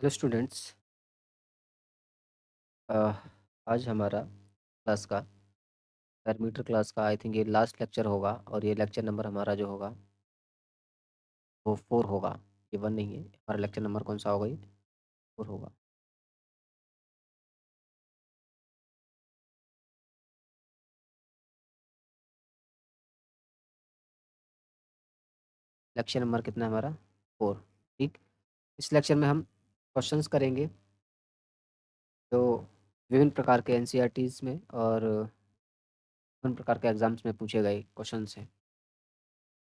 Hello students. आज हमारा class का पैरामीटर क्लास का आई थिंक ये लास्ट लेक्चर होगा और ये लेक्चर नंबर हमारा जो होगा वो 4 होगा। ये 1 नहीं है, हमारा लेक्चर नंबर कौन सा होगा? ये 4 होगा। लेक्चर नंबर कितना है हमारा? 4। ठीक। इस लेक्चर में हम क्वेश्चंस करेंगे जो विभिन्न प्रकार के एनसीईआरटीज में और विभिन्न प्रकार के एग्जाम्स में पूछे गए क्वेश्चंस हैं।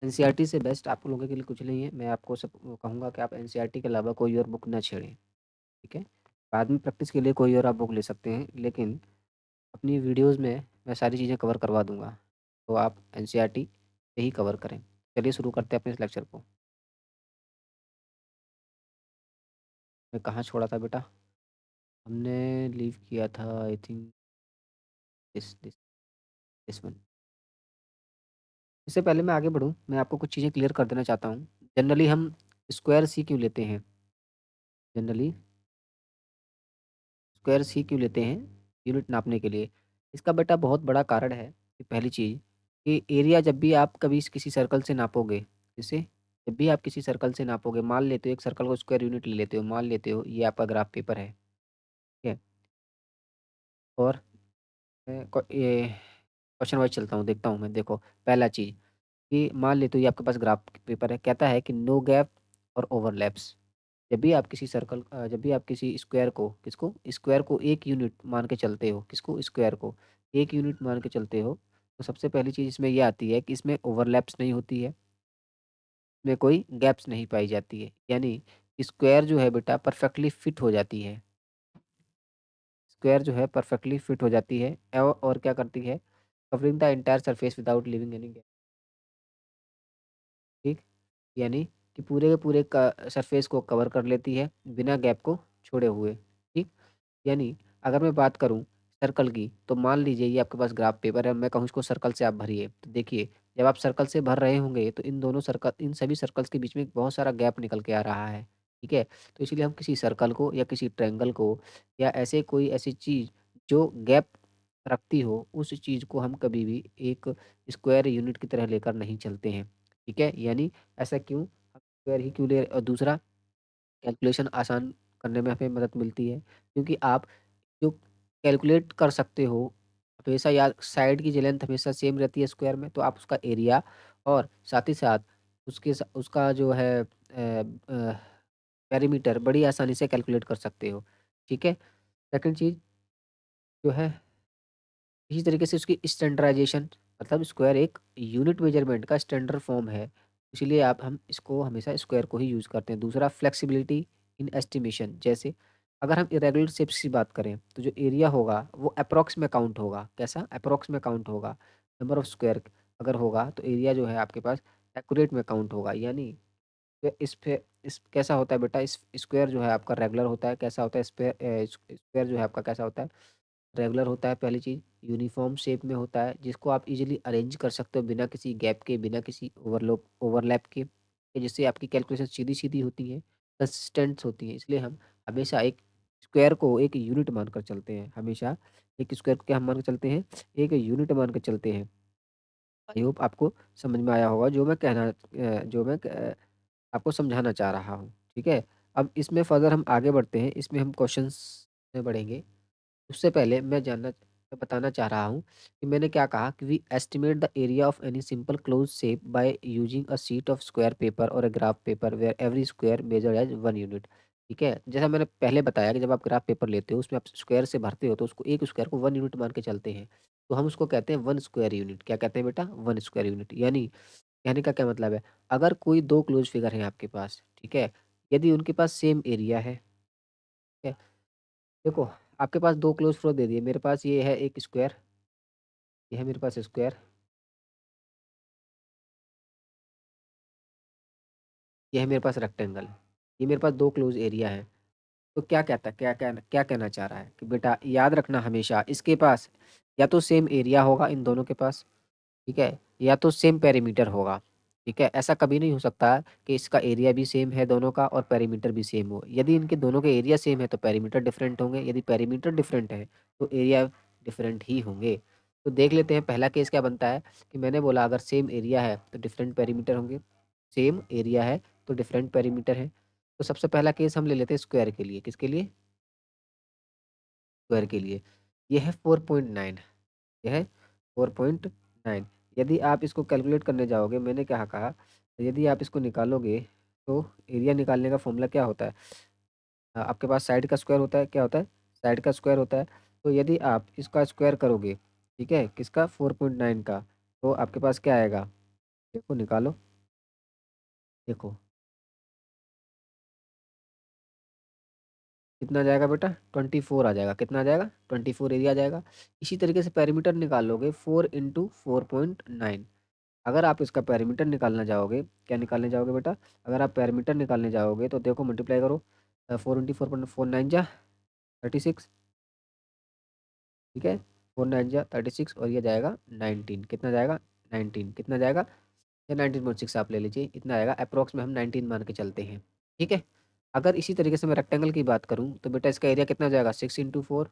एनसीईआरटी से बेस्ट आप लोगों के लिए कुछ नहीं है। मैं आपको सब कहूँगा कि आप एनसीईआरटी के अलावा कोई और बुक ना छेड़ें। ठीक है। बाद में प्रैक्टिस के लिए कोई और आप बुक ले सकते हैं, लेकिन अपनी वीडियोज़ में मैं सारी चीज़ें कवर करवा दूँगा, तो आप एनसीईआरटी यही कवर करें। चलिए शुरू करते हैं अपने इस लेक्चर को। मैं कहाँ छोड़ा था बेटा? हमने लीव किया था I think this this this one. इससे पहले मैं आगे बढ़ूँ, मैं आपको कुछ चीज़ें क्लियर कर देना चाहता हूँ। जनरली हम स्क्वायर सी क्यों लेते हैं? जनरली स्क्वायर सी क्यों लेते हैं यूनिट नापने के लिए? इसका बेटा बहुत बड़ा कारण है कि पहली चीज़ कि एरिया जब भी आप कभी किसी सर्कल से नापोगे, जैसे जब भी आप किसी सर्कल से नापोगे, मान लेते हो एक सर्कल को स्क्वायर यूनिट ले लेते हो, मान लेते हो ये आपका ग्राफ पेपर है, ठीक है? और ये क्वेश्चन वाइज चलता हूँ, देखता हूँ मैं। देखो, पहला चीज़ कि मान लेते हो ये आपके पास ग्राफ पेपर है, कहता है कि नो गैप और ओवरलैप्स। जब भी आप किसी स्क्वायर को स्क्वायर को एक यूनिट मान के चलते हो, किसको? स्क्वायर को एक यूनिट मान के चलते हो, तो सबसे पहली चीज़ इसमें ये आती है कि इसमें ओवरलैप्स नहीं होती है, इसमें कोई गैप्स नहीं पाई जाती है। यानी स्क्वायर जो है बेटा परफेक्टली फिट हो जाती है। स्क्वायर जो है परफेक्टली फिट हो जाती है और क्या करती है? Covering the entire surface without leaving any gap. ठीक। यानी कि पूरे के पूरे का सरफेस को कवर कर लेती है बिना गैप को छोड़े हुए। ठीक। यानी अगर मैं बात करूँ सर्कल की, तो मान लीजिए ये आपके पास ग्राफ पेपर है, मैं कहूँ इसको सर्कल से आप भरिए। तो देखिए, जब आप सर्कल से भर रहे होंगे तो इन सभी सर्कल्स के बीच में बहुत सारा गैप निकल के आ रहा है। ठीक है? तो इसीलिए हम किसी सर्कल को या किसी ट्रायंगल को या ऐसे कोई ऐसी चीज़ जो गैप रखती हो, उस चीज़ को हम कभी भी एक स्क्वायर यूनिट की तरह लेकर नहीं चलते हैं। ठीक है? यानी ऐसा क्यों? हम स्क्वायर ही क्यों ले? और दूसरा, कैलकुलेशन आसान करने में हमें मदद मिलती है, क्योंकि आप जो कैलकुलेट कर सकते हो, हमेशा याद साइड की जो लेंथ हमेशा सेम रहती है स्क्वायर में, तो आप उसका एरिया और साथ ही साथ उसका जो है पेरीमीटर बड़ी आसानी से कैलकुलेट कर सकते हो। ठीक है? सेकंड चीज़ जो है, इसी तरीके से उसकी स्टैंडर्डाइज़ेशन, मतलब स्क्वायर एक यूनिट मेज़रमेंट का स्टैंडर्ड फॉर्म है, इसीलिए आप हम इसको हमेशा स्क्वायर को ही यूज़ करते हैं। दूसरा, फ्लेक्सिबिलिटी इन एस्टिमेशन, जैसे अगर हम इरेगुलर शेप्स की बात करें, तो जो एरिया होगा वो एप्रॉक्स में काउंट होगा। कैसा? एप्रॉक्स में काउंट होगा। नंबर ऑफ स्क्वायर अगर होगा तो एरिया जो है आपके पास एक्यूरेट में काउंट होगा। यानी इस कैसा होता है बेटा, इस स्क्वायर जो है आपका रेगुलर होता है। कैसा होता है? स्क्वायर जो है आपका कैसा होता है? रेगुलर होता है। पहली चीज़, यूनिफ़ॉर्म शेप में होता है, जिसको आप इज़िली अरेंज कर सकते हो बिना किसी गैप के, बिना किसी ओवरलैप के, कि जिससे आपकी कैलकुलेशन सीधी-सीधी होती है, कंसिस्टेंट होती है। इसलिए हम हमेशा एक स्क्वायर को एक यूनिट मानकर चलते हैं। हमेशा एक स्क्वायर को क्या हम मान के चलते हैं? एक यूनिट मान के चलते हैं। आई होप आपको समझ में आया होगा जो मैं आपको समझाना चाह रहा हूँ। ठीक है? अब इसमें फ़र्दर हम आगे बढ़ते हैं, इसमें हम क्वेश्चंस में बढ़ेंगे। उससे पहले मैं बताना चाह रहा हूँ कि मैंने क्या कहा कि we estimate the area of any simple closed shape by using a sheet of square paper और a graph paper where every square measured as 1 unit. ठीक है? जैसा मैंने पहले बताया कि जब आप ग्राफ पेपर लेते हो, उसमें आप स्क्वायर से भरते हो, तो उसको एक स्क्वायर को 1 यूनिट मान के चलते हैं। तो हम उसको कहते हैं 1 स्क्वायर यूनिट। क्या कहते हैं बेटा? 1 स्क्वायर यूनिट। यानी कहने का क्या मतलब है? अगर कोई 2 क्लोज़ फिगर हैं आपके पास, ठीक है? यदि उनके पास सेम एरिया है, ठीक है? देखो, आपके पास 2 क्लोज़ फ्लो दे दिए, मेरे पास ये है एक स्क्वायर, ये है मेरे पास स्क्वायर, ये है मेरे पास रेक्टेंगल, ये मेरे पास 2 क्लोज़ एरिया है। तो क्या कहना चाह रहा है कि बेटा याद रखना, हमेशा इसके पास या तो सेम एरिया होगा इन दोनों के पास, ठीक है? या तो सेम पेरीमीटर होगा। ठीक है? ऐसा कभी नहीं हो सकता कि इसका एरिया भी सेम है दोनों का और पेरीमीटर भी सेम हो। यदि इनके दोनों के एरिया सेम है तो पेरीमीटर डिफरेंट होंगे, यदि पेरीमीटर डिफरेंट है तो एरिया डिफरेंट ही होंगे। तो देख लेते हैं पहला केस क्या बनता है कि मैंने बोला अगर सेम एरिया है तो डिफरेंट पेरीमीटर होंगे, सेम एरिया है तो डिफरेंट पेरीमीटर है। तो सबसे पहला केस हम ले लेते हैं स्क्वायर के लिए, किसके लिए? स्क्वायर के लिए। ये है 4.9, यह है 4.9। यदि आप इसको कैलकुलेट करने जाओगे, मैंने क्या कहा, यदि आप इसको निकालोगे तो एरिया निकालने का फॉर्मूला क्या होता है? आपके पास साइड का स्क्वायर होता है, क्या होता है? साइड का स्क्वायर होता है। तो यदि आप इसका स्क्वायर करोगे, ठीक है, किसका? 4.9 का, तो आपके पास क्या आएगा? देखो निकालो, देखो कितना जाएगा बेटा? 24 आ जाएगा। कितना आ जाएगा? 24 एरिया आ जाएगा। इसी तरीके से पेरीमीटर निकालोगे 4 × 4.9। अगर आप इसका पैरामीटर निकालना चाहोगे, क्या निकालने जाओगे बेटा? अगर आप पैरामीटर निकालने जाओगे तो देखो मल्टीप्लाई करो, 4 × 4.4 9 जा 36, ठीक है, 4 9 जा 36 और ये जाएगा 19। कितना जाएगा? 19। कितना जाएगा? या 19.6 आप ले लीजिए, इतना आएगा अप्रोक्स में, हम 19 मान के चलते हैं। ठीक है। अगर इसी तरीके से मैं रेक्टेंगल की बात करूँ तो बेटा इसका एरिया कितना जाएगा? 6 × 4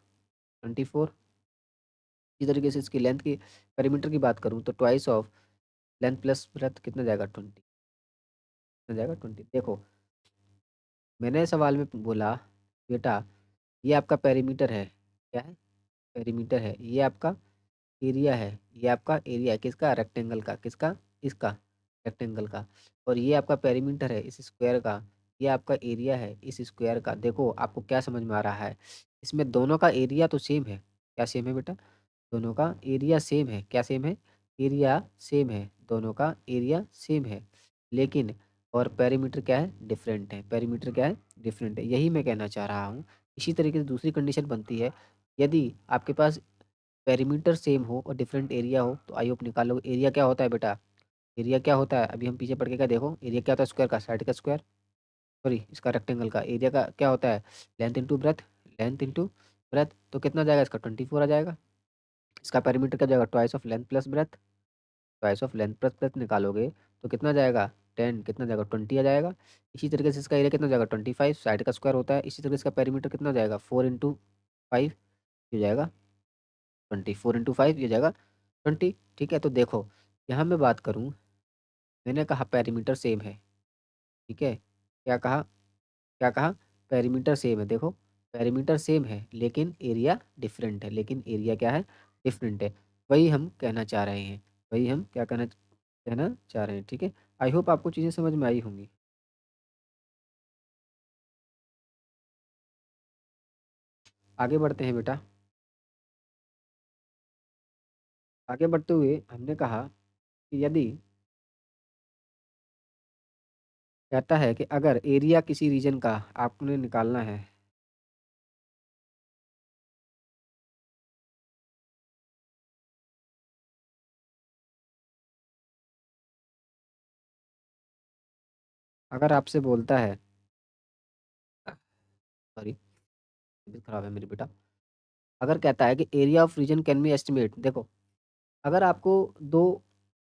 24। इसी तरीके से इसकी लेंथ की, पेरीमीटर की बात करूँ तो twice of length plus breadth कितना जाएगा? 20। कितना जाएगा? 20। देखो मैंने सवाल में बोला बेटा ये आपका पेरीमीटर है, क्या है? पेरीमीटर है। ये आपका एरिया है, ये आपका एरिया है किसका? रेक्टेंगल का। किसका? इसका, रेक्टेंगल का। और ये आपका पेरीमीटर है इस स्क्वायर का। ये आपका एरिया है इस स्क्वायर का। देखो आपको क्या समझ में आ रहा है? इसमें दोनों का एरिया तो सेम है। क्या सेम है बेटा? दोनों का एरिया सेम है। क्या सेम है? एरिया सेम है। दोनों का एरिया सेम है। लेकिन और पेरीमीटर क्या है? डिफरेंट है। पेरीमीटर क्या है? डिफरेंट है। यही मैं कहना चाह रहा हूँ। इसी तरीके से दूसरी कंडीशन बनती है, यदि आपके पास पेरीमीटर सेम हो और डिफरेंट एरिया हो तो आई होप निकालो एरिया क्या होता है बेटा? एरिया क्या होता है? अभी हम पीछे पढ़ के क्या, देखो एरिया क्या होता है? स्क्वायर का, साइड का स्क्वायर, सॉरी इसका रेक्टेंगल का एरिया का क्या होता है? Length into breadth. Length into breadth, तो कितना जाएगा इसका? 24 आ जाएगा। इसका पेरीमीटर क्या जाएगा? Twice of length plus breadth. Twice of length plus breadth निकालोगे तो कितना जाएगा? 10। कितना जाएगा? 20 आ जाएगा। इसी तरीके से इसका एरिया कितना जाएगा? 25, साइड का स्क्वायर होता है। इसी तरीके से इसका पेरीमीटर कितना जाएगा? 4 × 5 ये जाएगा 20। 4 × 5 ये जाएगा 20। ठीक है। तो देखो यहाँ मैं बात करूँ, मैंने कहा पेरीमीटर सेम है, ठीक है। क्या कहा? क्या कहा? पेरीमीटर सेम है। देखो पेरीमीटर सेम है लेकिन एरिया डिफरेंट है। लेकिन एरिया क्या है? डिफरेंट है। वही हम कहना चाह रहे हैं। वही हम क्या कहना कहना चाह रहे हैं। ठीक है। आई होप आपको चीज़ें समझ में आई होंगी। आगे बढ़ते हैं बेटा। आगे बढ़ते हुए हमने कहा कि यदि कहता है कि अगर एरिया किसी रीजन का आपने निकालना है, अगर आपसे बोलता है, सॉरी तबीयत खराब है मेरी बेटा। अगर कहता है कि area of region can be estimate, देखो अगर आपको दो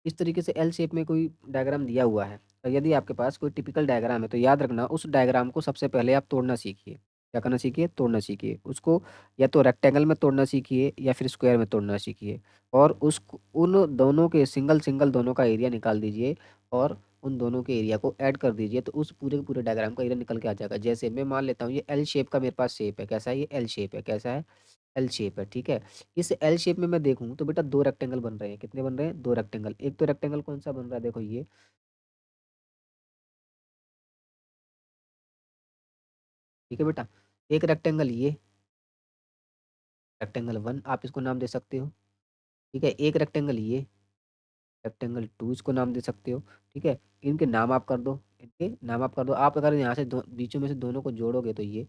इस तरीके से एल शेप में कोई डायग्राम दिया हुआ है, तो यदि आपके पास कोई टिपिकल डायग्राम है तो याद रखना उस डायग्राम को सबसे पहले आप तोड़ना सीखिए। क्या करना सीखिए? तोड़ना सीखिए उसको। या तो रेक्टेंगल में तोड़ना सीखिए या फिर स्क्वायर में तोड़ना सीखिए। और उस उन दोनों के सिंगल सिंगल दोनों का एरिया निकाल दीजिए और उन दोनों के एरिया को ऐड कर दीजिए, तो उस पूरे के पूरे डायग्राम का एरिया निकल के आ जाएगा। जैसे मैं मान लेता हूँ ये एल शेप का मेरे पास शेप है। कैसा है? ये एल शेप है। कैसा है? एल शेप है। ठीक है। इस एल शेप में मैं देखूं तो बेटा दो रेक्टेंगल बन रहे हैं। कितने बन रहे हैं? दो रेक्टेंगल। एक तो रेक्टेंगल कौन सा बन रहा है? देखो ये, ठीक है बेटा। एक रेक्टेंगल ये, रेक्टेंगल वन आप इसको नाम दे सकते हो। ठीक है। एक रेक्टेंगल ये, रेक्टेंगल टू इसको नाम दे सकते हो। ठीक है। इनके नाम आप कर दो, इनके नाम आप कर दो। आप अगर यहाँ से बीचों में से दोनों को जोड़ोगे तो ये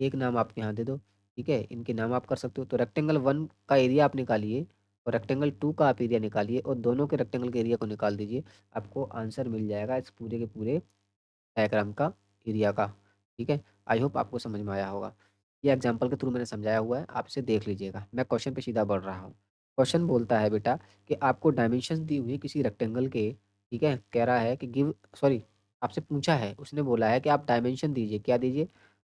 एक नाम आप यहाँ दे दो। ठीक है। इनके नाम आप कर सकते हो। तो रेक्टेंगल वन का एरिया आप निकालिए और रेक्टेंगल टू का आप एरिया निकालिए और दोनों के रेक्टेंगल के एरिया को निकाल दीजिए। आपको आंसर मिल जाएगा इस पूरे के पूरे डायग्राम का, एरिया का। ठीक है। आई होप आपको समझ में आया होगा। ये एग्जाम्पल के थ्रू मैंने समझाया हुआ है, आप इसे देख लीजिएगा। मैं क्वेश्चन पे सीधा बढ़ रहा हूँ। क्वेश्चन बोलता है बेटा कि आपको डायमेंशन दी हुई किसी रेक्टेंगल के, ठीक है? कह रहा है कि गिव सॉरी आपसे पूछा है, उसने बोला है कि आप डायमेंशन दीजिए, क्या दीजिए?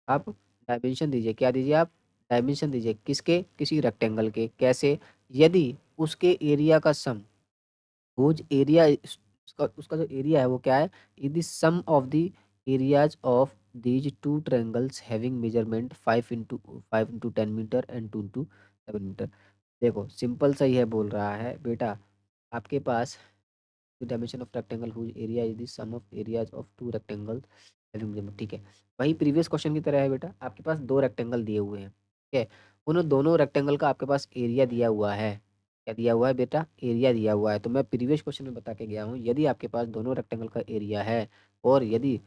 आप डायमेंशन दीजिए, क्या दीजिए आप? डायमेंशन दीजिए, किसके? किसी रेक्टेंगल के, कैसे? यदि उसके एरिया का सम हुज एरिया उसका उसका जो एरिया है वो क्या है? Is the sum of the areas of these two triangles having measurement 5 into 10 metre and 2 into 7 metre. देखो सिंपल सा ही है, बोल रहा है बेटा आपके पास the dimension of rectangle whose area is the sum of areas of two rectangle having measurement. ठीक है, वही प्रीवियस क्वेश्चन की तरह है बेटा, आपके पास दो रेक्टेंगल दिए हुए हैं, ठीक है? उन दोनों रेक्टेंगल का आपके पास एरिया दिया हुआ है। क्या दिया हुआ है बेटा? एरिया दिया हुआ है। तो मैं प्रीवियस क्वेश्चन में बता के गया हूँ, यदि आपके पास दोनों रेक्टेंगल का एरिया है और यदि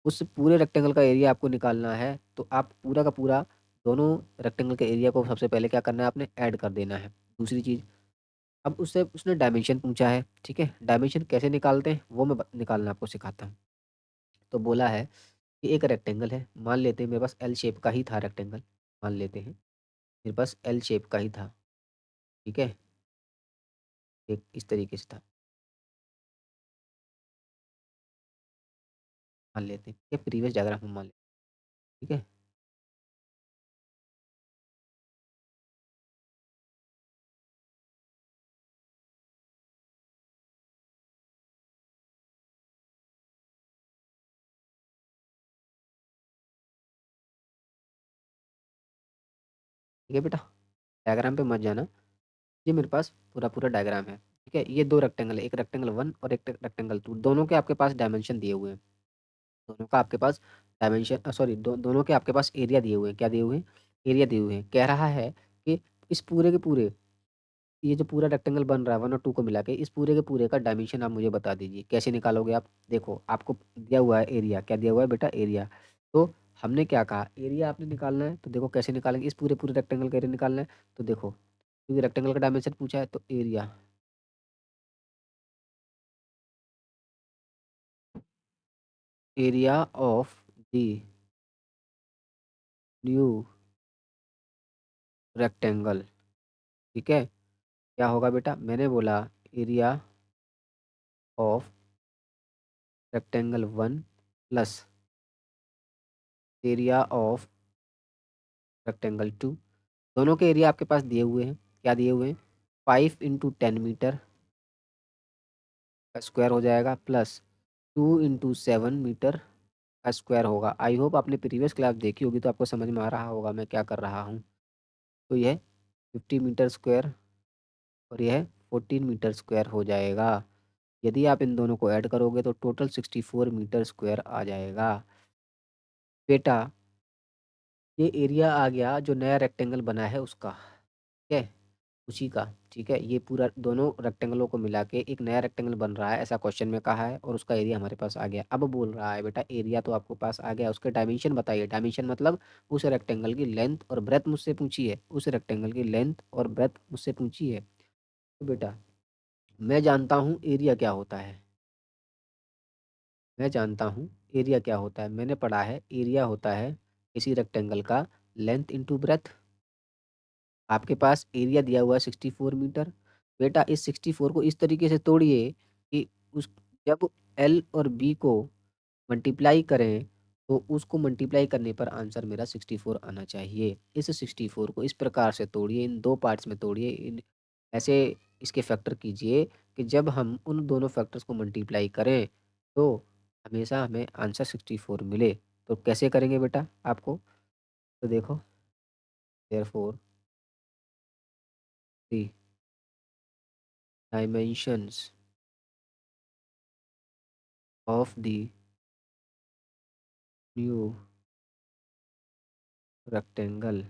उस पूरे रेक्टेंगल का एरिया आपको निकालना है, तो आप पूरा का पूरा दोनों रेक्टेंगल के एरिया को सबसे पहले क्या करना है? आपने ऐड कर देना है। दूसरी चीज़, अब उससे उसने डायमेंशन पूछा है, ठीक है? डायमेंशन कैसे निकालते हैं वो मैं निकालना आपको सिखाता हूँ। तो बोला है कि एक रेक्टेंगल है, मान लेते हैं मेरे पास एल शेप का ही था रेक्टेंगल, मान लेते हैं मेरे पास एल शेप का ही था, ठीक है? एक इस तरीके से था, मान लेते हैं, ये प्रीवियस डायग्राम हम मान लेते हैं, ठीक है? ठीक है बेटा, डायग्राम पे मत जाना, ये मेरे पास पूरा डायग्राम है, ठीक है? ये दो रेक्टेंगल है, एक रेक्टेंगल वन और एक रेक्टेंगल टू, दोनों के आपके पास डायमेंशन दिए हुए हैं, दोनों का आपके पास डायमेंशन सॉरी दोनों के आपके पास एरिया दिए हुए हैं। क्या दिए हुए हैं? एरिया दिए हुए हैं। कह रहा है कि इस पूरे के पूरे, ये जो पूरा रेक्टेंगल बन रहा है वन और टू को मिला के, इस पूरे के पूरे का डायमेंशन आप मुझे बता दीजिए। कैसे निकालोगे आप? देखो आपको दिया हुआ है एरिया, क्या दिया हुआ है बेटा? एरिया। तो हमने क्या कहा? एरिया आपने निकालना है, तो देखो कैसे निकालेंगे? इस पूरे पूरे रेक्टेंगल का एरिया निकालना है, तो देखो क्योंकि रेक्टेंगल का डायमेंशन पूछा है तो area, area of the new rectangle, ठीक है? क्या होगा बेटा? मैंने बोला area of rectangle one plus area of rectangle two, दोनों के एरिया आपके पास दिए हुए हैं। क्या दिए हुए हैं? 5 into 10 मीटर का स्क्वायर हो जाएगा प्लस 2 into 7 मीटर का स्क्वायर होगा। आई होप आपने प्रीवियस क्लास देखी होगी तो आपको समझ में आ रहा होगा मैं क्या कर रहा हूँ। तो यह 50 मीटर स्क्वायर और यह 14 मीटर स्क्वायर हो जाएगा। यदि आप इन दोनों को ऐड करोगे तो टोटल 64 मीटर स्क्वायर आ जाएगा। बेटा ये एरिया आ गया जो नया रेक्टेंगल बना है उसका, ठीक है? उसी का, ठीक है? ये पूरा दोनों रेक्टेंगलों को मिला के एक नया रेक्टेंगल बन रहा है, ऐसा क्वेश्चन में कहा है और उसका एरिया हमारे पास आ गया। अब बोल रहा है बेटा एरिया तो आपको पास आ गया, उसके डायमेंशन बताइए। डायमेंशन मतलब उस रेक्टेंगल की लेंथ और ब्रेथ मुझसे पूछी है, उस रेक्टेंगल की लेंथ और ब्रेथ मुझसे पूछी है। तो बेटा मैं जानता हूँ एरिया क्या होता है, मैं जानता हूँ एरिया क्या होता है। मैंने पढ़ा है एरिया होता है किसी रेक्टेंगल का लेंथ इंटू ब्रेथ। आपके पास एरिया दिया हुआ है 64 मीटर। बेटा इस 64 को इस तरीके से तोड़िए कि उस जब एल और बी को मल्टीप्लाई करें तो उसको मल्टीप्लाई करने पर आंसर मेरा 64 आना चाहिए। इस 64 को इस प्रकार से तोड़िए, इन दो पार्ट्स में तोड़िए, इन ऐसे इसके फैक्टर कीजिए कि जब हम उन दोनों फैक्टर्स को मल्टीप्लाई करें तो हमेशा हमें आंसर 64 मिले। तो कैसे करेंगे बेटा आपको? तो देखो therefore the dimensions of the new rectangle,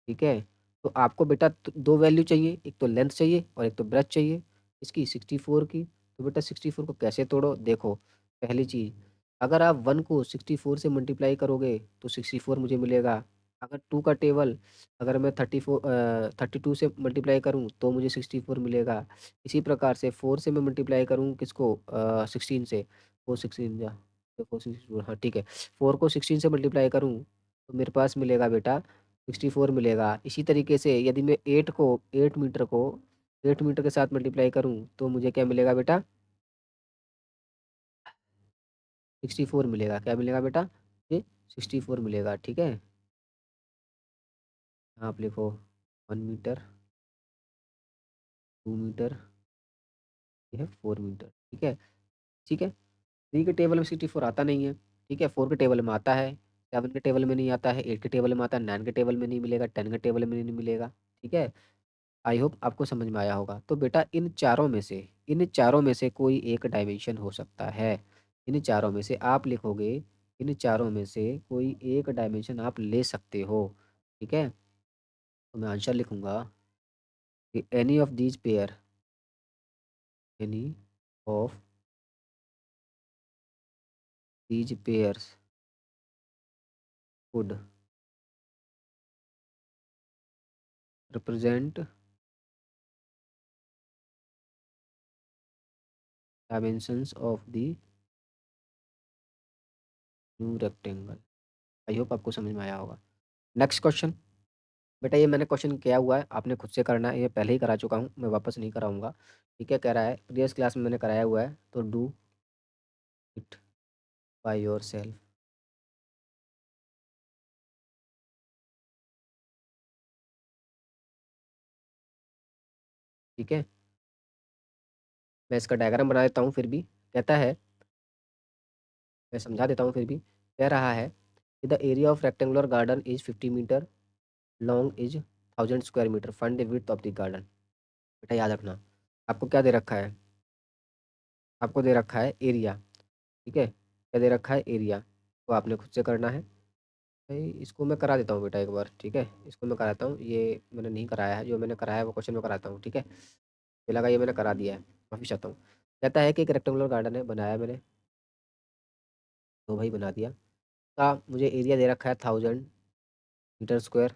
ठीक है? तो आपको बेटा दो वैल्यू चाहिए, एक तो लेंथ चाहिए और एक तो ब्रेथ चाहिए इसकी 64 की। तो बेटा 64 को कैसे तोड़ो? देखो पहली चीज, अगर आप 1 को 64 से मल्टीप्लाई करोगे तो 64 मुझे मिलेगा। अगर 2 का टेबल अगर मैं 32 से मल्टीप्लाई करूं तो मुझे 64 मिलेगा। इसी प्रकार से 4 से मैं मल्टीप्लाई करूं किसको? 16 से, 4 16 जा 4 हाँ ठीक है, 4 को 16 से मल्टीप्लाई करूं तो मेरे पास मिलेगा बेटा 64 मिलेगा। इसी तरीके से यदि मैं 8 मीटर को 8 मीटर के साथ मल्टीप्लाई करूँ तो मुझे क्या मिलेगा बेटा? 64 मिलेगा। क्या मिलेगा बेटा? ये 64 मिलेगा, ठीक है? आप लिखो 1 मीटर, 2 मीटर, ये है 4 मीटर, ठीक है? ठीक है? 3 के टेबल में 64 आता नहीं है, ठीक है? 4 के टेबल में आता है, 7 के टेबल में नहीं आता है, 8 के टेबल में आता है, 9 के टेबल में नहीं मिलेगा, 10 के टेबल में नहीं मिलेगा, ठीक है? आई होप आपको समझ में आया होगा। तो बेटा इन चारों में से कोई एक डायमेंशन हो सकता है। इन चारों में से आप लिखोगे, इन चारों में से कोई एक डायमेंशन आप ले सकते हो, ठीक है? तो मैं आंसर लिखूंगा कि any of these pairs would represent dimensions of the new rectangle. I hope आपको समझ में आया होगा। Next question. बेटा ये मैंने क्वेश्चन किया हुआ है, आपने खुद से करना है, ये पहले ही करा चुका हूँ, मैं वापस नहीं कराऊंगा, ठीक है? कह रहा है प्रीवियस क्लास में मैंने कराया हुआ है, तो do it by your self. ठीक है, मैं इसका डायग्राम बना देता हूँ फिर भी। कहता है, मैं समझा देता हूँ फिर भी। कह रहा है कि the area of rectangular garden is 50 meter, long is 1000 square meter, find the width of the garden. बेटा याद रखना, आपको क्या दे रखा है? आपको दे रखा है एरिया, ठीक है? क्या दे रखा है? एरिया। तो आपने खुद से करना है। भाई इसको मैं करा देता हूँ बेटा एक बार, ठीक है? इसको मैं कराता हूँ, ये मैंने नहीं कराया है, जो मैंने कराया है वो क्वेश्चन में कराता हूँ, ठीक है? मुझे लगा ये मैंने करा दिया है, माफी चाहता हूँ। कहता है कि एक रेक्टेंगुलर गार्डन है, बनाया मैंने, तो भाई बना दिया। का मुझे एरिया दे रखा है 1000 मीटर स्क्वायर।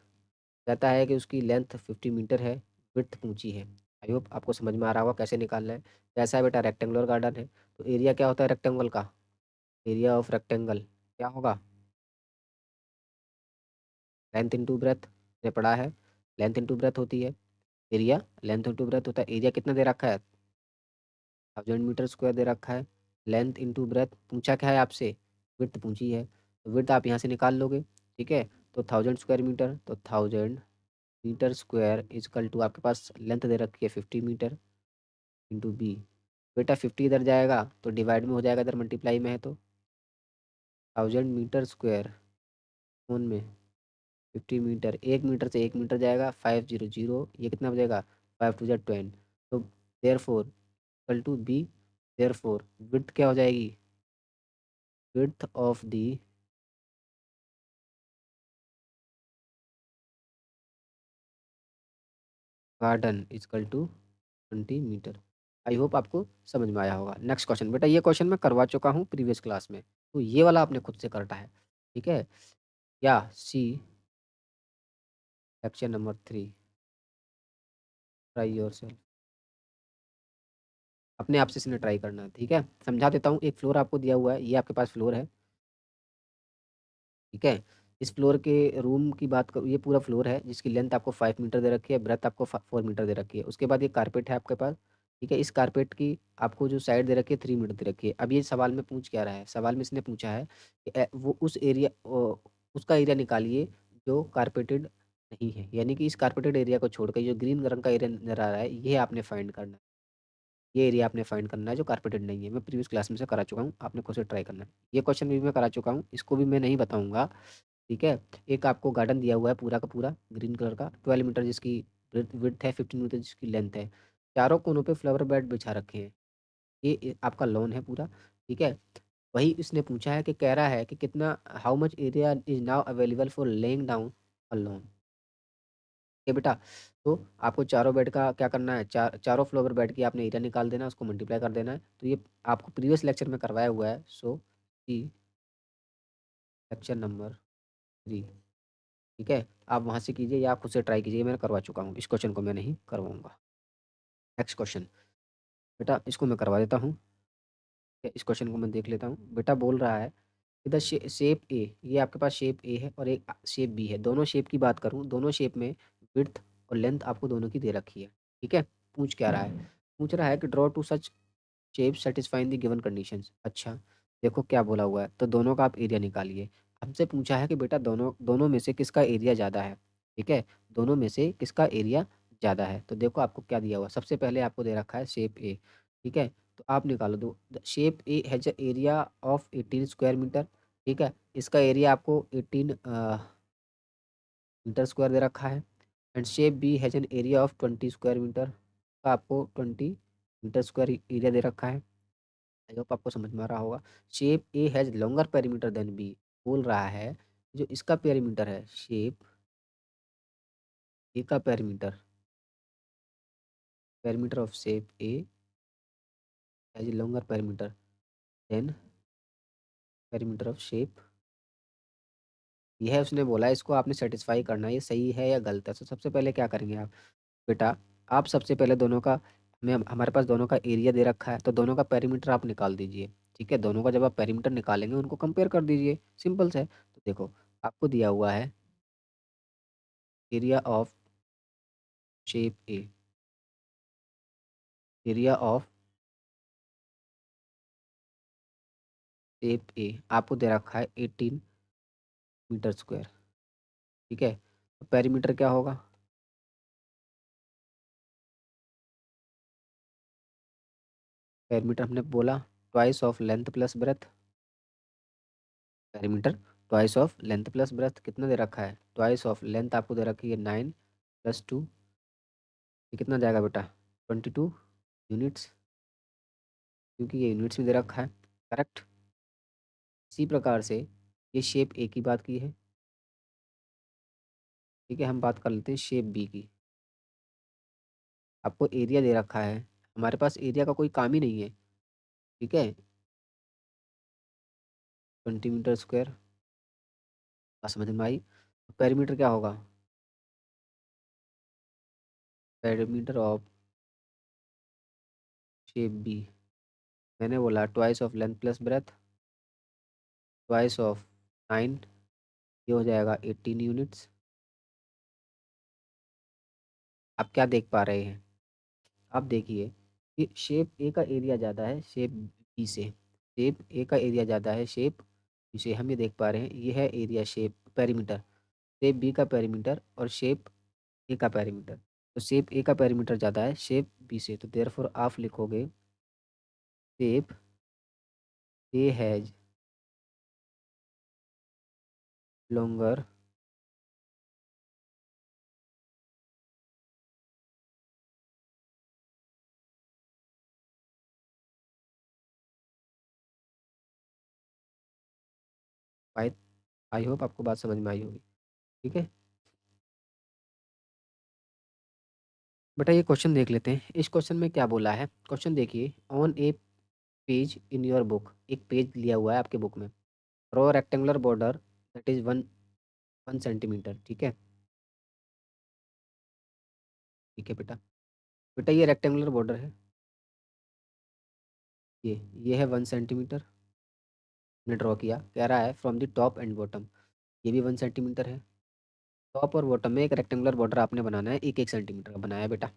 कहता है कि उसकी लेंथ 50 मीटर है, विड्थ ऊंची है। आई होप आपको समझ में आ रहा होगा कैसे निकालना है। कैसा है बेटा? रेक्टेंगुलर गार्डन है, तो एरिया क्या होता है रेक्टेंगल का? एरिया ऑफ रेक्टेंगल क्या होगा? लेंथ इंटू ब्रेथ, ने पढ़ा है, लेंथ इंटू ब्रेथ होती है एरिया, लेंथ इंटू ब्रेथ होता है। एरिया कितना दे रखा है? 1000 मीटर स्क्वायर दे रखा है। लेंथ इंटू ब्रेथ पूछा क्या है आपसे? विड्थ पूछी है, तो विड्थ आप यहाँ से निकाल लोगे, ठीक है? तो 1000 स्क्वायर मीटर, तो 1000 मीटर स्क्वायर इजकल टू, आपके पास लेंथ दे रखी है 50 मीटर, इंटू बी। बेटा 50 इधर जाएगा तो डिवाइड में हो जाएगा, इधर मल्टीप्लाई में है, तो 1000 मीटर स्क्वायर कौन में 50 मीटर, 1 मीटर से 1 मीटर जाएगा, 500, ये कितना बचेगा? 5 टू 10। तो therefore equal to be, therefore width क्या हो जाएगी? Width of the garden is equal to 20 meter. I hope आपको समझ में आया होगा। Next question. बेटा ये क्वेश्चन मैं करवा चुका हूँ प्रीवियस क्लास में, तो ये वाला आपने खुद से करना है, ठीक है? या C section number 3, try yourself. अपने आप से इसने ट्राई करना है, ठीक है? समझा देता हूँ। एक फ्लोर आपको दिया हुआ है, ये आपके पास फ्लोर है, ठीक है? इस फ्लोर के रूम की बात करूँ, ये पूरा फ्लोर है जिसकी लेंथ आपको 5 मीटर दे रखी है, ब्रेथ आपको 4 मीटर दे रखी है। उसके बाद ये कारपेट है आपके पास, ठीक है? इस कारपेट की आपको जो साइड दे रखी है 3 मीटर दे रखी है। अब ये सवाल में पूछ क्या रहा है? सवाल में इसने पूछा है कि वो उस एरिया, उसका एरिया निकालिए जो कारपेटेड नहीं है, यानी कि इस कारपेटेड एरिया को छोड़कर जो ग्रीन रंग का एरिया नजर आ रहा है, ये आपने फाइंड करना है। ये एरिया आपने फाइंड करना है जो कारपेटेड नहीं है। मैं प्रीवियस क्लास में से करा चुका हूँ, आपने खुद से ट्राई करना है। ये क्वेश्चन भी मैं करा चुका हूँ, इसको भी मैं नहीं बताऊंगा, ठीक है? एक आपको गार्डन दिया हुआ है पूरा का पूरा ग्रीन कलर का, 12 मीटर जिसकी विड्थ है, 15 मीटर जिसकी लेंथ है। चारों कोनों पे फ्लावर बेड बिछा रखे हैं। ये आपका लॉन है पूरा, ठीक है? वही इसने पूछा है कि कह रहा है कि कितना, how much area is now available for laying down a lawn. ये बेटा, तो आपको चारों बेड का क्या करना है? चारों फ्लावर बेड की आपने एरिया निकाल देना है, उसको मल्टीप्लाई कर देना है। तो ये आपको प्रीवियस लेक्चर में करवाया हुआ है, सो सी लेक्चर नंबर 3, ठीक है? आप वहाँ से कीजिए या आप खुद से ट्राई कीजिए, मैंने करवा चुका हूँ, इस क्वेश्चन को मैं नहीं करवाऊंगा। Next question. बेटा इसको मैं करवा देता हूँ, इस क्वेश्चन को मैं देख लेता हूँ। बेटा बोल रहा है कि द शेप ए, ये आपके पास शेप ए है और एक शेप बी है। दोनों शेप की बात करूँ, दोनों शेप में विड्थ और लेंथ आपको दोनों की दे रखी है, ठीक है? पूछ क्या रहा है? पूछ रहा है कि draw two such shape satisfying the given conditions. अच्छा, देखो क्या बोला हुआ है, तो दोनों का आप एरिया निकालिए। हमसे पूछा है कि बेटा दोनों दोनों में से किसका एरिया ज़्यादा है, ठीक है? दोनों में से किसका एरिया ज़्यादा है? तो देखो आपको क्या दिया हुआ है, सबसे पहले आपको दे रखा है शेप ए, ठीक है? तो आप निकालो दो, shape A has a area of 18 square meter, ठीक है? इसका एरिया आपको 18 मीटर स्क्वायर दे रखा है। And shape B has an area of 20 square meter, का आपको 20 मीटर स्क्वायर एरिया दे रखा है। आई होप आपको समझ में आ रहा होगा। Shape A has longer perimeter than B, बोल रहा है जो इसका पेरीमीटर है, शेप ए का perimeter, perimeter of shape A has longer perimeter than perimeter of shape. यह उसने बोला है, इसको आपने सेटिस्फाई करना है, ये सही है या गलत है। तो सबसे पहले क्या करेंगे आप बेटा, आप सबसे पहले दोनों का, हमें हमारे पास दोनों का एरिया दे रखा है, तो दोनों का पेरीमीटर आप निकाल दीजिए, ठीक है? दोनों का जब आप पेरीमीटर निकालेंगे उनको कंपेयर कर दीजिए, सिंपल से है। तो देखो आपको दिया हुआ है area of shape A, area of shape A आपको दे रखा है 18 मीटर स्क्वायर, ठीक है? तो पेरीमीटर क्या होगा? पेरीमीटर हमने बोला twice of length plus breadth, perimeter twice of length plus breadth कितना दे रखा है? ट्वाइस ऑफ लेंथ आपको दे रखी है 9 प्लस 2, ये कितना जाएगा बेटा? 22 यूनिट्स, क्योंकि ये यूनिट्स में दे रखा है, करेक्ट? इसी प्रकार से ये शेप ए की बात की है, ठीक है? हम बात कर लेते हैं शेप बी की। आपको एरिया दे रखा है, हमारे पास एरिया का कोई काम ही नहीं है, ठीक है? 20 मीटर स्क्वायर, बात समझ में आई? पेरीमीटर क्या होगा? पेरीमीटर ऑफ शेप बी, मैंने बोला twice of length plus breadth, twice of 9, ये हो जाएगा 18 यूनिट्स। आप क्या देख पा रहे हैं? आप देखिए कि शेप ए का एरिया ज़्यादा है शेप बी से, शेप ए का एरिया ज़्यादा है शेप बी से, हम ये देख पा रहे हैं। ये है area shape perimeter, shape B का पेरीमीटर और शेप ए का पेरीमीटर। तो शेप ए का पेरीमीटर ज़्यादा है शेप बी से, तो देयरफॉर आप लिखोगे shape A has longer I I hope आपको बात समझ में आई होगी, ठीक है? बेटा ये क्वेश्चन देख लेते हैं, इस क्वेश्चन में क्या बोला है? क्वेश्चन देखिए, on A page in your book, एक पेज लिया हुआ है आपके बुक में, draw rectangular border that is 1 centimetre, ठीक है? ठीक है बेटा, बेटा ये रेक्टेंगुलर बॉर्डर है, ये है 1 सेंटीमीटर, ने ड्रॉ किया, कह रहा है from the top and bottom, ये भी 1 सेंटीमीटर है। टॉप और बॉटम में एक रेक्टेंगुलर बॉर्डर आपने बनाना है, एक एक सेंटीमीटर का बनाया है बेटा।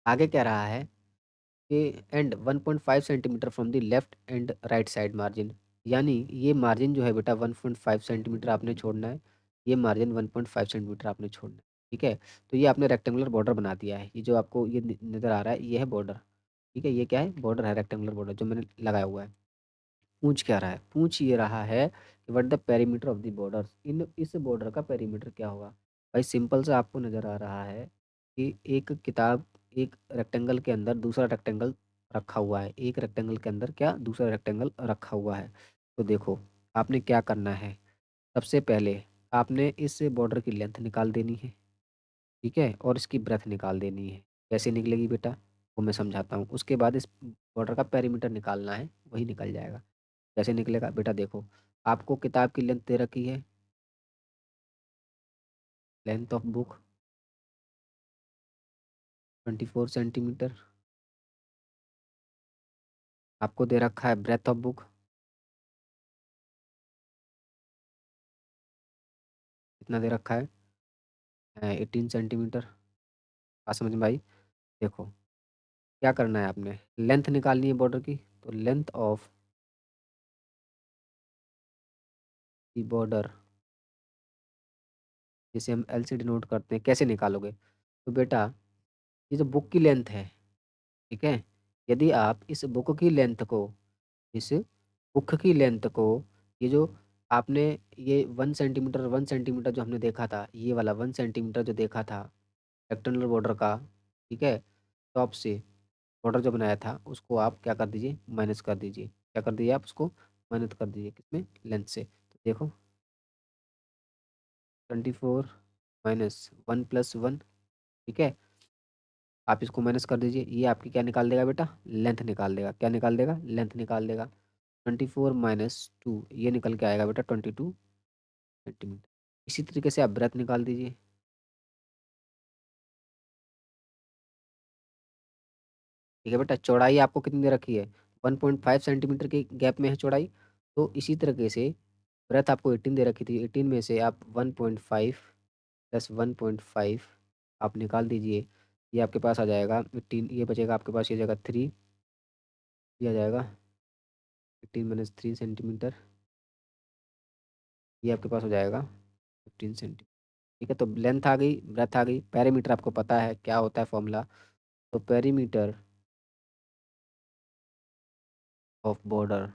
आगे कह रहा है कि and 1.5 centimetre from the left and right side margin, यानी ये मार्जिन जो है बेटा 1.5 सेंटीमीटर आपने छोड़ना है, ये मार्जिन 1.5 सेंटीमीटर आपने छोड़ना है, ठीक है? तो ये आपने रेक्टेंगुलर बॉर्डर बना दिया है, ये जो आपको ये नज़र आ रहा है ये है बॉर्डर, ठीक है? ये क्या है? बॉर्डर है, रेक्टेंगुलर बॉर्डर जो मैंने लगाया हुआ है। पूछ क्या रहा है? पूछ ये रहा है कि what the perimeter of the border, in इस बॉर्डर का पेरीमीटर क्या होगा? भाई सिंपल सा आपको नज़र आ रहा है कि एक किताब, एक रेक्टेंगल के अंदर दूसरा रेक्टेंगल रखा हुआ है, एक रेक्टेंगल के अंदर क्या दूसरा रेक्टेंगल रखा हुआ है। तो देखो आपने क्या करना है, सबसे पहले आपने इस बॉर्डर की लेंथ निकाल देनी है, ठीक है? और इसकी ब्रेथ निकाल देनी है। कैसे निकलेगी बेटा? वो मैं समझाता हूँ। उसके बाद इस बॉर्डर का पेरीमीटर निकालना है, वही निकल जाएगा। कैसे निकलेगा बेटा? देखो आपको किताब की लेंथ दे रखी है, लेंथ ऑफ बुक 24 सेंटीमीटर, आपको दे रखा है ब्रेथ ऑफ बुक कितना दे रखा है? 18 सेंटीमीटर, बात समझ में आई? देखो, क्या करना है आपने, लेंथ निकालनी है बॉर्डर की, तो लेंथ ऑफ द बॉर्डर, जिसे हम एल से डिनोट करते हैं, कैसे निकालोगे? तो बेटा, ये जो बुक की लेंथ है, ठीक है, यदि आप इस बुक की लेंथ को, इस बुक की लेंथ को, ये जो आपने ये 1 सेंटीमीटर 1 सेंटीमीटर जो हमने देखा था, ये वाला 1 सेंटीमीटर जो देखा था रेक्टेंगुलर बॉर्डर का, ठीक है, टॉप से बॉर्डर जो बनाया था उसको आप क्या कर दीजिए, माइनस कर दीजिए। क्या कर दीजिए आप उसको, माइनस कर दीजिए, किसमें, लेंथ से। तो देखो 24 - 1 + 1, ठीक है, आप इसको माइनस कर दीजिए, ये आपकी क्या निकाल देगा बेटा, लेंथ निकाल देगा। क्या निकाल देगा, लेंथ निकाल देगा। 24 - 2 ये निकल के आएगा बेटा 22 सेंटीमीटर। इसी तरीके से आप ब्रेथ निकाल दीजिए। ठीक है बेटा, चौड़ाई आपको कितनी दे रखी है, 1.5 सेंटीमीटर के गैप में है चौड़ाई। तो इसी तरीके से ब्रेथ आपको 18 दे रखी थी, 18 में से आप 1.5 + 1.5 आप निकाल दीजिए। ये आपके पास आ जाएगा 18, ये बचेगा आपके पास, ये जगह 3, ये आ जाएगा 18 - 3 सेंटीमीटर, ये आपके पास हो जाएगा 15 सेंटीमीटर। ठीक है, तो लेंथ आ गई, ब्रेथ आ गई, पेरीमीटर आपको पता है क्या होता है फॉर्मूला। तो पेरीमीटर ऑफ बॉर्डर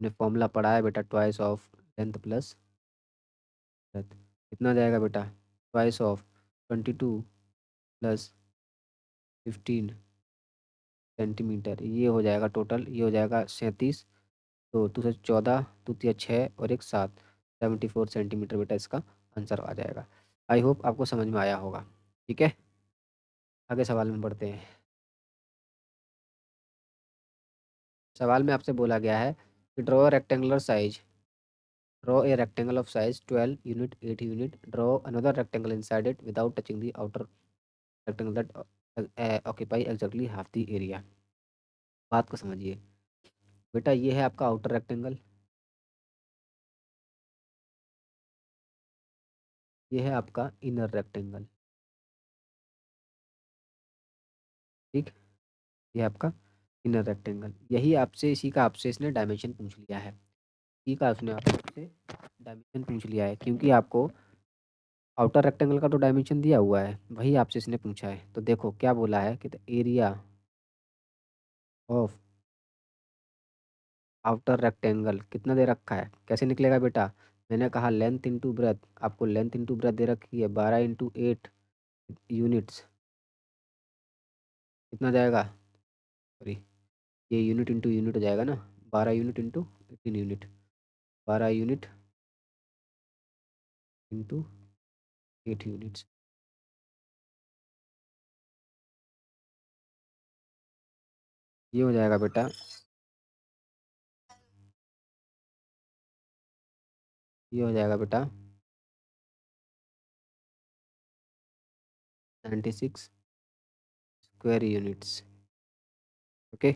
ने फॉर्मूला पढ़ा है बेटा, twice of length plus breadth. कितना जाएगा बेटा, ट्वाइस ऑफ 22 + 15 सेंटीमीटर, ये हो जाएगा टोटल, ये हो जाएगा 37। तो 2 से 14, 2 × 6 और 1 7, 74 सेंटीमीटर बेटा इसका आंसर आ जाएगा। आई होप आपको समझ में आया होगा। ठीक है, आगे सवाल में बढ़ते हैं। सवाल में आपसे बोला गया है कि draw rectangular size, draw a rectangle of size 12 unit 8 unit, draw another rectangle inside it without touching the outer rectangle that occupy exactly half the area. बात को समझिए बेटा, ये है आपका आउटर रेक्टेंगल, ये है आपका इनर रेक्टेंगल। ठीक, ये आपका इनर रेक्टेंगल, यही आपसे, इसी का आपसे इसने डायमेंशन पूछ लिया है। इसी का उसने आपसे डायमेंशन पूछ लिया है, क्योंकि आपको आउटर रेक्टेंगल का तो डायमेंशन दिया हुआ है, वही आपसे इसने पूछा है। तो देखो क्या बोला है कि the area of outer rectangle कितना दे रखा है, कैसे निकलेगा बेटा, मैंने कहा लेंथ इंटू ब्रेथ, आपको लेंथ इंटू ब्रेथ दे रखी है 12 × 8 यूनिट्स, कितना जाएगा, सॉरी, ये यूनिट इंटू यूनिट हो जाएगा ना, 12 unit into 18 unit, 12 unit into 8 units, ये हो जाएगा बेटा, ये हो जाएगा बेटा 96 स्क्वायर यूनिट्स। ओके,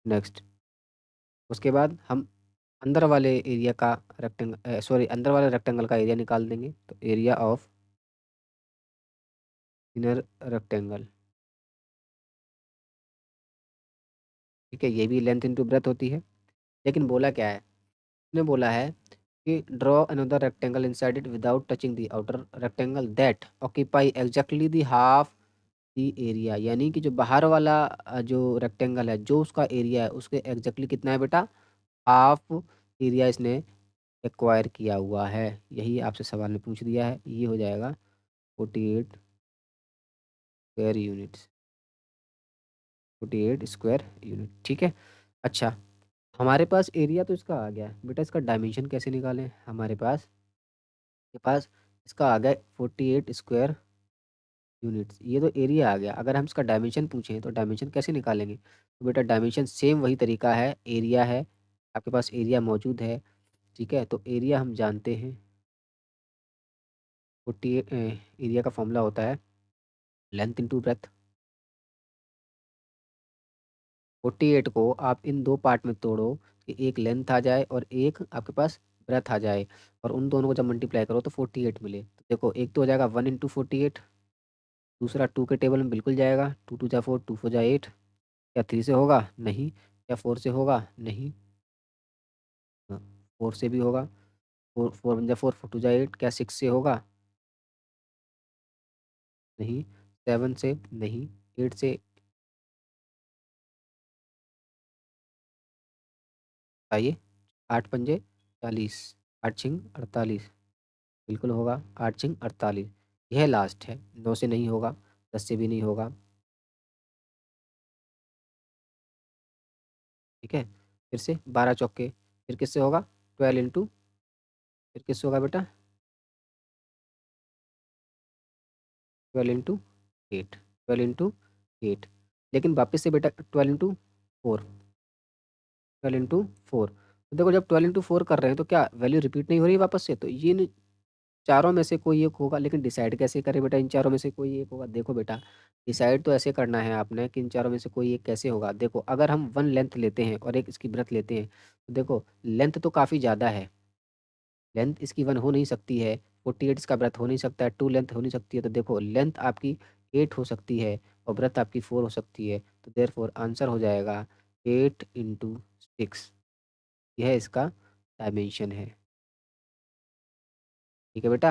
नेक्स्ट, उसके बाद हम अंदर वाले एरिया का रेक्टेंगल, सॉरी, अंदर वाले रेक्टेंगल का एरिया निकाल देंगे। तो एरिया ऑफ इनर रेक्टेंगल, ठीक है, ये भी लेंथ इंटू ब्रेथ होती है। लेकिन बोला क्या है, इसने बोला है कि draw another rectangle inside it without touching the outer rectangle that occupy exactly the half the area, यानी कि जो बाहर वाला जो रेक्टेंगल है, जो उसका एरिया है, उसके एग्जैक्टली कितना है बेटा, हाफ एरिया इसने एक्वायर किया हुआ है। यही आपसे सवाल ने पूछ दिया है, ये हो जाएगा 48 स्क्वायर यूनिट्स, 48 स्क्वायर यूनिट। ठीक है, अच्छा, हमारे पास एरिया तो इसका आ गया बेटा, इसका डायमेंशन कैसे निकालें, हमारे पास, के पास इसका आ गया 48 स्क्वायर यूनिट्स, ये तो एरिया आ गया। अगर हम इसका डायमेंशन पूछें तो डायमेंशन कैसे निकालेंगे, तो बेटा डायमेंशन सेम वही तरीका है, एरिया है, आपके पास एरिया मौजूद है, ठीक है, तो एरिया हम जानते हैं, 48, एरिया का फॉर्मूला होता है लेंथ इंटू ब्रेथ। 48 को आप इन दो पार्ट में तोड़ो, कि एक लेंथ आ जाए और एक आपके पास ब्रेथ आ जाए, और उन दोनों को जब मल्टीप्लाई करो तो 48 मिले। तो देखो, एक तो हो जाएगा 1 × 48, दूसरा 2 के टेबल में बिल्कुल जाएगा, 2 2 जा 4, 2 4 जा 8। क्या 3 से होगा? नहीं। क्या 4 से होगा? नहीं। 4 से भी होगा। 4 4 1 जा 4, 4 2 जा 8। क्या 6 से होगा? नहीं। 7 से? नहीं। 8 से? बताइए। 8 पंजे 40, 8 छिंग 48। बिल्कुल होगा, 8 छिंग 48। यह लास्ट है, 9 से नहीं होगा, 10 से भी नहीं होगा। ठीक है, फिर से 12 चौके, फिर किससे होगा? 12 इंटू, फिर किससे होगा बेटा? 12 इंटू 8, 12 इंटू 8। लेकिन वापस से बेटा 12 इंटू 4, 12 इंटू 4। तो देखो जब 12 इंटू 4 कर रहे हैं तो क्या वैल्यू रिपीट नहीं हो रही है वापस से? तो ये चारों में से कोई एक होगा, लेकिन डिसाइड कैसे करें बेटा? इन चारों में से कोई एक होगा। देखो बेटा, डिसाइड तो ऐसे करना है आपने कि इन चारों में से कोई एक कैसे होगा। देखो अगर हम वन लेंथ लेते हैं और एक इसकी ब्रेथ लेते हैं, तो देखो लेंथ तो काफ़ी ज़्यादा है, लेंथ इसकी 1 हो नहीं सकती है, 48 इसका ब्रेथ हो नहीं सकता है, 2 लेंथ हो नहीं सकती है। तो देखो लेंथ आपकी 8 हो सकती है और ब्रेथ आपकी 4 हो सकती है। तो देयरफॉर आंसर हो जाएगा 8 इंटू 6। यह इसका डायमेंशन है। ठीक है बेटा,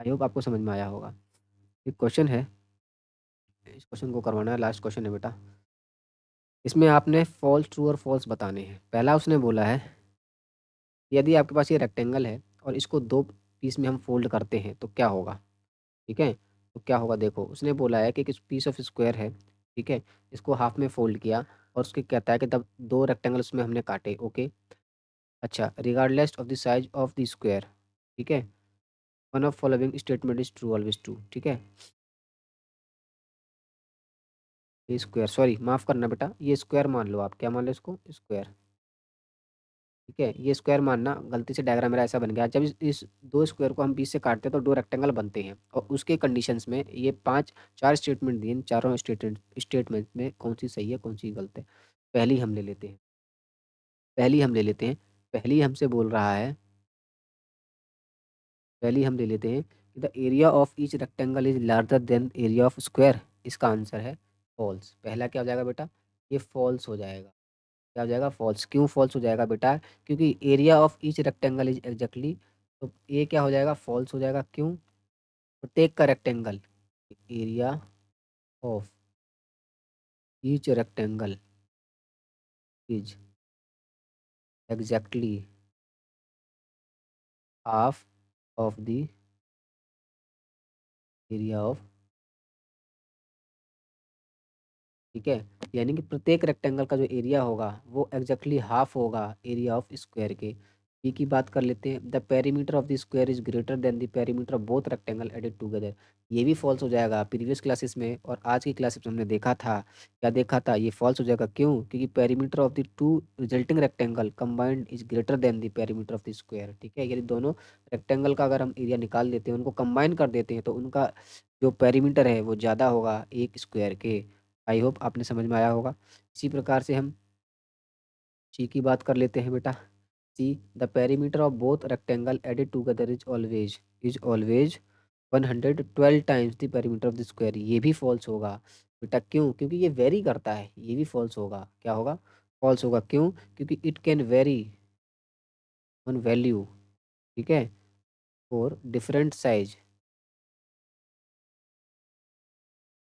आई होप आपको समझ में आया होगा। एक क्वेश्चन है, इस क्वेश्चन को करवाना है, लास्ट क्वेश्चन है बेटा। इसमें आपने फॉल्स, ट्रू और फॉल्स बताने हैं। पहला उसने बोला है, यदि आपके पास ये रेक्टेंगल है और इसको दो पीस में हम फोल्ड करते हैं तो क्या होगा? ठीक है, तो क्या होगा? देखो उसने बोला है कि एक पीस ऑफ स्क्वायर है, ठीक है, इसको हाफ में फोल्ड किया और उसके कहता है कि तब दो रेक्टेंगल उसमें हमने काटे। ओके, अच्छा, regardless of the size of the square, ठीक है, one of following statement is true, always true. ठीक है, ये स्क्वायर, सॉरी माफ करना बेटा, ये स्क्वायर मान लो, आप क्या मान लो इसको? स्क्वायर। ठीक है, ये स्क्वायर मानना, गलती से डायग्राम मेरा ऐसा बन गया। जब इस दो स्क्वायर को हम बीच से काटते हैं तो दो रेक्टेंगल बनते हैं, और उसके कंडीशंस में ये पांच चार स्टेटमेंट दिए, इन चारों स्टेटमेंट में कौन सी सही है कौन सी गलत है? पहली हम ले लेते हैं, पहली हम ले लेते हैं। पहली हमसे बोल रहा है, पहली हम ले लेते हैं कि the area of each rectangle is larger than area of square. इसका आंसर है फॉल्स। पहला क्या हो जाएगा बेटा? ये फॉल्स हो जाएगा। क्या हो जाएगा? फॉल्स। क्यों फॉल्स हो जाएगा बेटा? क्योंकि area of each rectangle is exactly, तो ये क्या हो जाएगा? फॉल्स हो जाएगा। क्यों? प्रत्येक का rectangle, area of each rectangle is exactly half of the area of, ठीक है, यानी कि प्रत्येक रेक्टेंगल का जो एरिया होगा वो एग्जैक्टली हाफ होगा एरिया ऑफ स्क्वायर के। बी की बात कर लेते हैं, the perimeter of the square is greater than the perimeter of both rectangle added together. ये भी फॉल्स हो जाएगा। प्रीवियस क्लासेस में और आज की क्लासेस में हमने देखा था, क्या देखा था? ये फॉल्स हो जाएगा। क्यों? क्योंकि perimeter of the two resulting rectangle combined is greater than the perimeter of the square. ठीक है, यदि दोनों रेक्टेंगल का अगर हम एरिया निकाल देते हैं, उनको कंबाइन कर देते हैं, तो उनका जो पेरीमीटर है वो ज़्यादा होगा एक स्क्वायर के। आई होप आपने समझ में आया होगा। इसी प्रकार से हम सी की बात कर लेते हैं बेटा। See, the perimeter of both rectangle added together is always 112 times the perimeter of the square. ये भी फॉल्स होगा बेटा। क्यों? क्योंकि ये वेरी करता है। ये भी फॉल्स होगा। क्या होगा? फॉल्स होगा। क्यों? क्योंकि it can very on value, ठीक है, for different size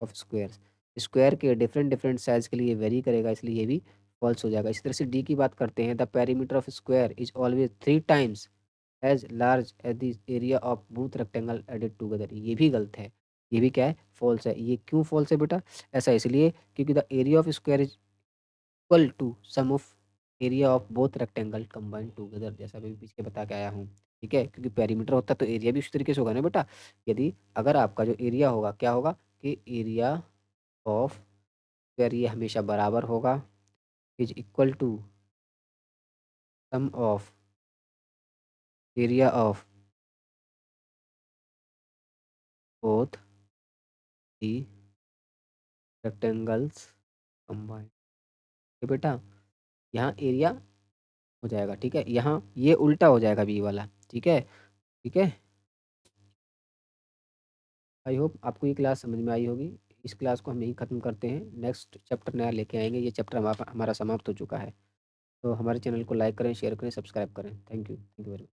of squares. Square के डिफरेंट डिफरेंट साइज के लिए वेरी करेगा, इसलिए ये भी फॉल्स हो जाएगा। इसी तरह से डी की बात करते हैं, the perimeter of square is always 3 times as large as the area of both rectangle added together. ये भी गलत है। ये भी क्या है? फॉल्स है। ये क्यों फॉल्स है बेटा? ऐसा इसलिए क्योंकि the area of square is equal to sum of area of both rectangle combined together, जैसा मैं पीछे बता के आया हूँ। ठीक है, क्योंकि पेरीमीटर होता है तो एरिया भी उसी तरीके से होगा ना बेटा। यदि अगर आपका जो एरिया होगा, क्या होगा कि एरिया ऑफ स्क्वायर ये हमेशा बराबर होगा, is equal to sum of area of both the rectangles combined. बेटा यहाँ एरिया हो जाएगा, ठीक है, यहाँ ये उल्टा हो जाएगा बी वाला। ठीक है, ठीक है, आई होप आपको ये क्लास समझ में आई होगी। इस क्लास को हम यहीं ख़त्म करते हैं। नेक्स्ट चैप्टर नया लेके आएँगे। ये चैप्टर हमारा हमारा समाप्त हो चुका है। तो हमारे चैनल को लाइक करें, शेयर करें, सब्सक्राइब करें। Thank you. Thank you very much.